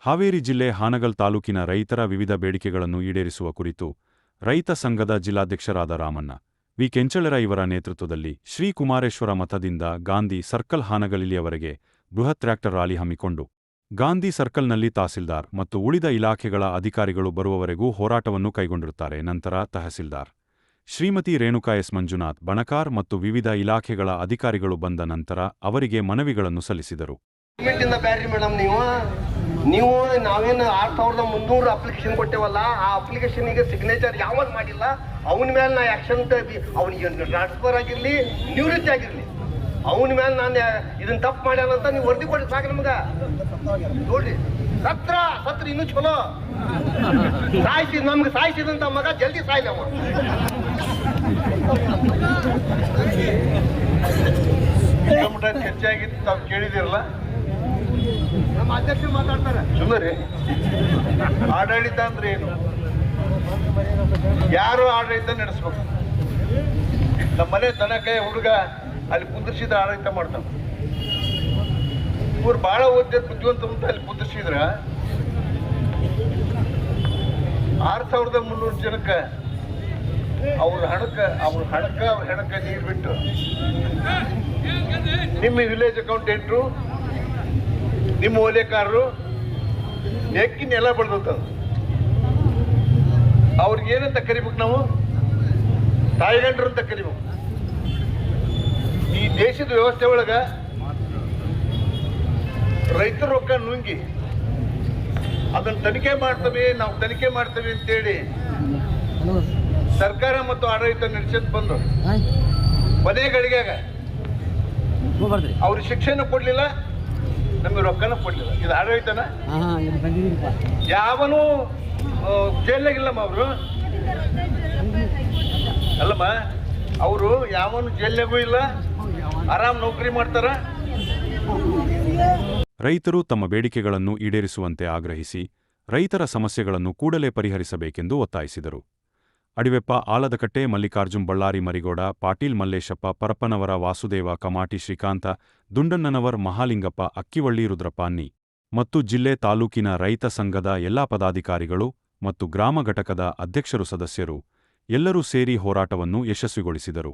ಹಾವೇರಿ ಜಿಲ್ಲೆ ಹಾನಗಲ್ ತಾಲೂಕಿನ ರೈತರ ವಿವಿಧ ಬೇಡಿಕೆಗಳನ್ನು ಈಡೇರಿಸುವ ಕುರಿತು ರೈತ ಸಂಘದ ಜಿಲ್ಲಾಧ್ಯಕ್ಷರಾದ ರಾಮಣ್ಣ ವಿ ಕೆಂಚಳರ ಇವರ ನೇತೃತ್ವದಲ್ಲಿ ಶ್ರೀ ಕುಮಾರೇಶ್ವರ ಮಠದಿಂದ ಗಾಂಧಿ ಸರ್ಕಲ್ ಹಾನಗಲಿಯವರೆಗೆ ಬೃಹತ್ ಟ್ರ್ಯಾಕ್ಟರ್ ರ್ಯಾಲಿ ಹಮ್ಮಿಕೊಂಡು ಗಾಂಧಿ ಸರ್ಕಲ್ನಲ್ಲಿ ತಹಸೀಲ್ದಾರ್ ಮತ್ತು ಉಳಿದ ಇಲಾಖೆಗಳ ಅಧಿಕಾರಿಗಳು ಬರುವವರೆಗೂ ಹೋರಾಟವನ್ನು ಕೈಗೊಂಡಿರುತ್ತಾರೆ. ನಂತರ ತಹಸೀಲ್ದಾರ್ ಶ್ರೀಮತಿ ರೇಣುಕಾ ಎಸ್ ಮಂಜುನಾಥ್ ಬಣಕಾರ್ ಮತ್ತು ವಿವಿಧ ಇಲಾಖೆಗಳ ಅಧಿಕಾರಿಗಳು ಬಂದ ನಂತರ ಅವರಿಗೆ ಮನವಿಗಳನ್ನು ಸಲ್ಲಿಸಿದರು. ನೀವು ನಾವೇನು 6300 ಅಪ್ಲಿಕೇಶನ್ ಕೊಟ್ಟೇವಲ್ಲ, ಆ ಅಪ್ಲಿಕೇಶನ್ಗೆ ಸಿಗ್ನೇಚರ್ ಯಾವಾಗ ಮಾಡಿಲ್ಲ ಅವನ ಮೇಲೆ ನಾ ಆಕ್ಷನ್ ಅವನಿಗೆ ಟ್ರಾನ್ಸ್ಫರ್ ಆಗಿರ್ಲಿ ನಿವೃತ್ತಿ ಆಗಿರ್ಲಿ ಅವನ ಮೇಲೆ ನಾನು ಇದನ್ನ ತಪ್ಪು ಮಾಡ್ಯಾನಂತ ನೀವು ವರದಿ ಕೊಡಿ ಸಾಕು. ನಮಗ ನೋಡ್ರಿ ಸತ್ರ ಇನ್ನೂ ಚಲೋ ನಮ್ಗೆ ಸಾಯಿಸಿದಂತ ಮಗ ಜಲ್ದಿ ಸಾಯ್ಲಿ ಅವ. ಹೆಚ್ಚಾಗಿತ್ತು ತಾವು ಕೇಳಿದಿರಲ್ಲ, ನಮ್ಮ ಅಧ್ಯಕ್ಷರು ಮಾತಾಡ್ತಾರೆ ಸುಮ್ಮನೆ. ಆಡಳಿತ ಅಂದ್ರೆ ಏನು? ಯಾರು ಆಡಳಿತ ನಡೆಸ್ಬೇಕು? ನಮ್ಮ ಮನೆ ದನಕಾಯಿ ಹುಡುಗ ಅಲ್ಲಿ ಕುಂದಿರ್ಸಿದ ಆಡಳಿತ ಮಾಡ್ತಾನೆ. ಇವ್ರು ಬಹಳ ಓದ್ಯ ಬುದ್ಧಿವಂತ ಅಂತ ಅಲ್ಲಿ ಕುಂದಿರ್ಸಿದ್ರ 6300 ಜನಕ್ಕೆ ಅವ್ರ ಹಣಕ್ಕ ನೀರು ಬಿಟ್ಟು ನಿಮ್ಮ ವಿಲೇಜ್ ಅಕೌಂಟೆಂಟ್ರು ನಿಮ್ಮ ಓಲೆಕಾರರು ನೆಕ್ಕಿ ನೆಲ ಬೆಳೆದ ಅವ್ರಿಗೆ ಏನಂತ ಕರಿಬೇಕು? ನಾವು ತಾಯಿಗಂಡ್ರು ಅಂತ ಕರಿಬೇಕು. ಈ ದೇಶದ ವ್ಯವಸ್ಥೆ ಒಳಗ ರೈತರ ರೊಕ್ಕ ನುಂಗಿ ಅದನ್ನು ತನಿಖೆ ಮಾಡ್ತೇವೆ ಅಂತೇಳಿ ಸರ್ಕಾರ ಮತ್ತು ಆಡಳಿತ ನಡೆಸೋದು ಬಂದು ಮನೆ ಗಳಿಗೆಯಾಗ ಅವ್ರಿಗೆ ಶಿಕ್ಷೆನೂ ಕೊಡ್ಲಿಲ್ಲ, ನಮಗೆ ರೊಕ್ಕನೂ ಕೊಡ್ಲಿಲ್ಲ. ಇದು ಆಡಳಿತನ? ಯಾವನು ಜೈಲಾಗಿಲ್ಲಮ್ಮ ಅವರು ಅಲ್ಲಮ್ಮ, ಅವರು ಯಾವನು ಜೈಲಾಗೂ ಇಲ್ಲ, ಆರಾಮ್ ನೌಕರಿ ಮಾಡ್ತಾರ. ರೈತರು ತಮ್ಮ ಬೇಡಿಕೆಗಳನ್ನು ಈಡೇರಿಸುವಂತೆ ಆಗ್ರಹಿಸಿ ರೈತರ ಸಮಸ್ಯೆಗಳನ್ನು ಕೂಡಲೇ ಪರಿಹರಿಸಬೇಕೆಂದು ಒತ್ತಾಯಿಸಿದರು. ಅಡಿವೆಪ್ಪ ಆಲದಕಟ್ಟೆ, ಮಲ್ಲಿಕಾರ್ಜುನ್ ಬಳ್ಳಾರಿ, ಮರಿಗೌಡ ಪಾಟೀಲ್, ಮಲ್ಲೇಶಪ್ಪ ಪರಪ್ಪನವರ, ವಾಸುದೇವ ಕಮಾಟಿ, ಶ್ರೀಕಾಂತ ದುಂಡಣ್ಣನವರ್, ಮಹಾಲಿಂಗಪ್ಪ ಅಕ್ಕಿವಳ್ಳಿ, ರುದ್ರಪ್ಪ ಅನ್ನಿ ಮತ್ತು ಜಿಲ್ಲೆ ತಾಲೂಕಿನ ರೈತ ಸಂಘದ ಎಲ್ಲಾ ಪದಾಧಿಕಾರಿಗಳು ಮತ್ತು ಗ್ರಾಮ ಘಟಕದ ಅಧ್ಯಕ್ಷರು ಸದಸ್ಯರು ಎಲ್ಲರೂ ಸೇರಿ ಹೋರಾಟವನ್ನು ಯಶಸ್ವಿಗೊಳಿಸಿದರು.